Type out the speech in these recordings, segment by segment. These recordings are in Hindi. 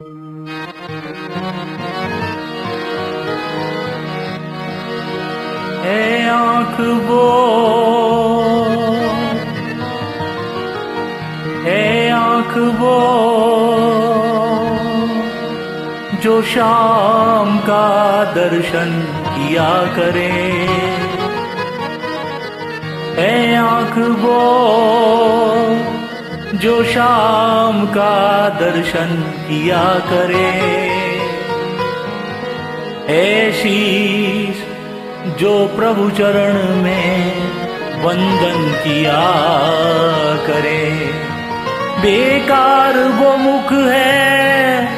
ए आँख वो, ए आँख वो जो शाम का दर्शन किया करे, ए आँख वो जो शाम का दर्शन किया करे, ए शीश जो प्रभु चरण में वंदन किया करे। बेकार वो मुख है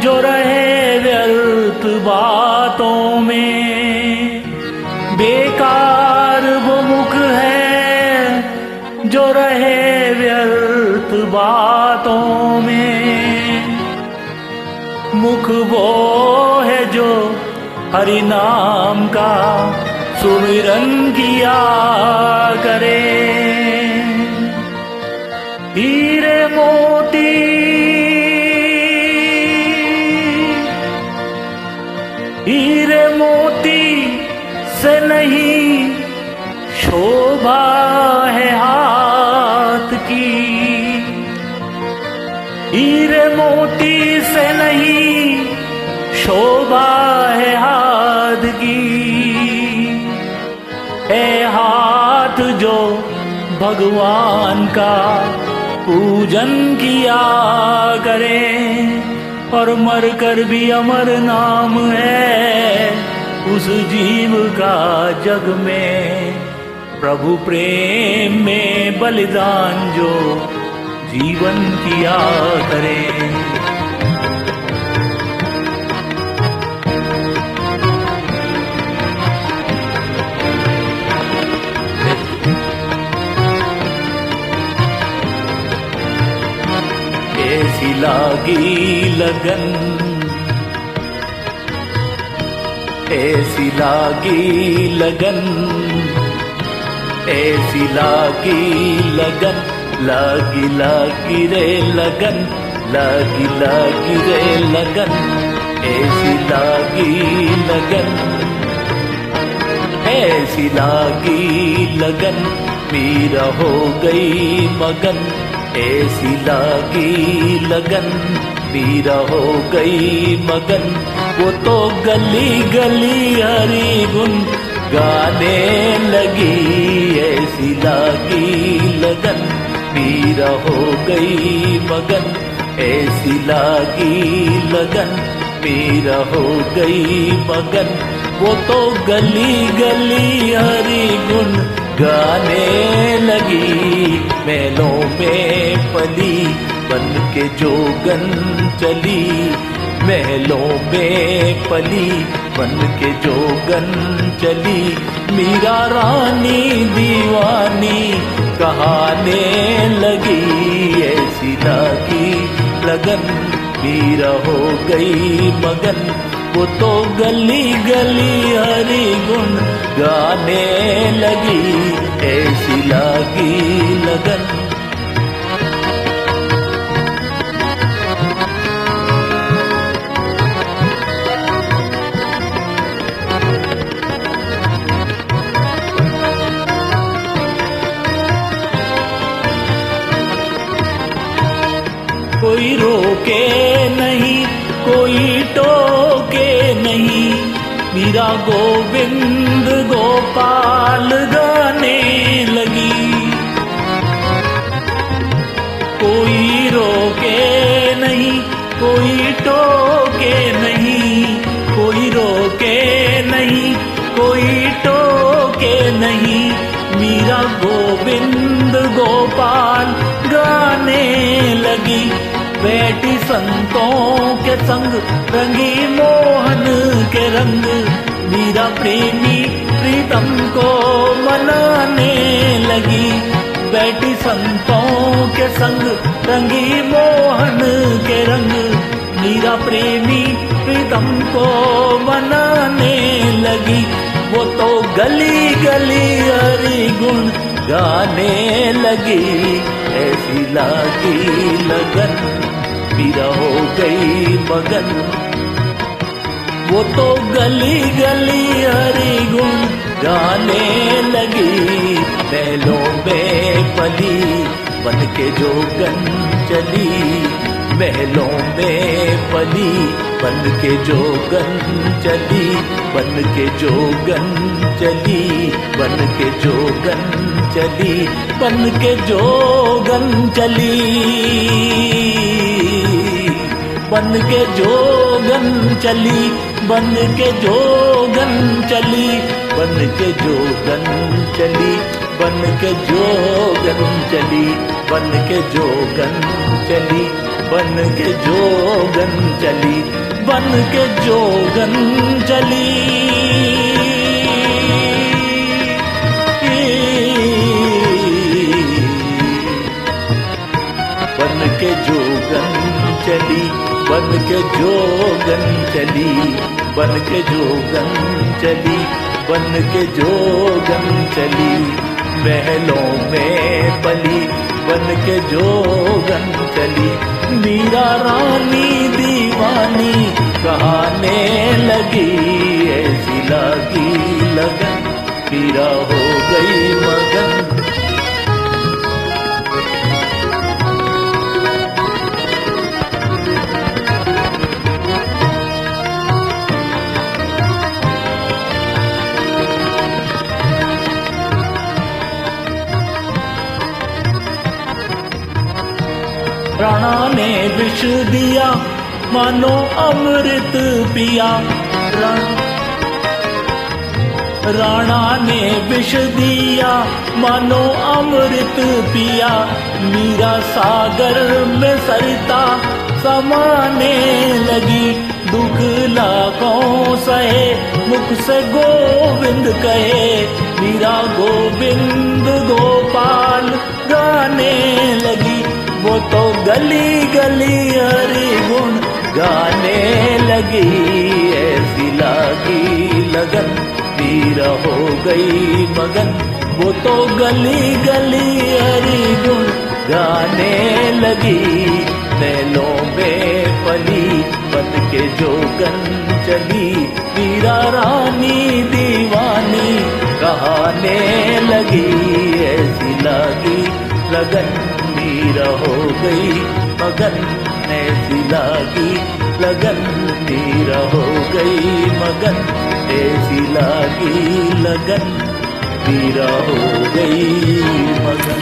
जो रहे व्यर्थ बातों में, बेकार वो मुख है जो रहे व्यर्थ बातों में। मुख वो है जो हरि नाम का सुमिरन किया करे। हीरे मोती हीरे मोती से नहीं शोभा है हाथ की, हीरे मोती से नहीं शोभा है हाथ की। ए हाथ जो भगवान का पूजन किया करे, और मर कर भी अमर नाम है उस जीव का जग में। प्रभु प्रेम में बलिदान जो जीवन किया करे। ऐसी लागी लगन, ऐसी लागी लगन, ऐसी लागी लगन, लागी लागी रे लगन, लागी लागी रे लगन, ऐसी लागी लगन, ऐसी लागी लगन, मीरा हो गई मगन। ऐसी लागी लगन, मीरा हो गई मगन। वो तो गली गली हरि गुन गाने लगी। ऐसी लागी लगन, मीरा हो गई मगन। ऐसी लागी लगन, मीरा हो गई मगन। वो तो गली गली हरि गुन गाने लगी। महलों में पली बन के जोगन चली, महलों में पली बन के जोगन चली। मीरा रानी दीवानी कहाने लगी। ऐसी लागी लगन, मीरा हो गई मगन। वो तो गली गली हरि गुण गाने लगी। ऐसी लागी लगन। कोई रोके नहीं, कोई टोके नहीं। मीरा गोविंद गोपाल गाने लगी। कोई रोके नहीं, कोई टोके नहीं। कोई रोके नहीं, कोई टोके नहीं। मीरा गोविंद गोपाल गाने लगी। बैठी संतों के संग रंगी मोहन के रंग। मीरा प्रेमी प्रीतम को मनाने लगी। बैठी संतों के संग रंगी मोहन के रंग। मीरा प्रेमी प्रीतम को मनाने लगी। वो तो गली गली हरि गुण गाने लगी। ऐसी लागी लगन। मीरा हो गई मगन। वो तो गली गली हरि गुण गाने लगी, महलों में पली बन के जोगन चली, महलों में पली बन के जोगन चली, बन के जोगन चली, बन के जोगन चली, बन के जोगन चली, बन के जोगन चली, बन के जोगन चली, बन के जोगन चली, बन के जोगन चली, बन के जोगन चली, बन के जोगन चली, बन के जोगन चली। बन के जोगन चली, बन के जोगन चली, बन के जोगन चली, बन के जोगन चली, महलों में पली बन के जोगन चली। मीरा रानी दीवानी कहाने लगी, ऐसी लगी लगन, मीरा हो गई मगन। राणा ने विष दिया मानो अमृत पिया, राणा ने विष दिया मानो अमृत पिया, मीरा सागर में सरिता समाने लगी, दुख लाखों सहे मुख से गोविंद कहे, मीरा गोविंद गोपाल गाने लगी। वो तो गली गली हरि गुण गाने लगी, ऐसी लगी लगन, मीरा हो गई मगन। वो तो गली गली हरि गुण गाने लगी, महलों में पली बन के जोगन चली, मीरा रानी दीवानी कहाने लगी, ऐसी लगी लगन, मीरा हो गई मगन, ऐसी लगी लगन, मीरा हो गई मगन, ऐसी लगी लगन, मीरा हो गई मगन।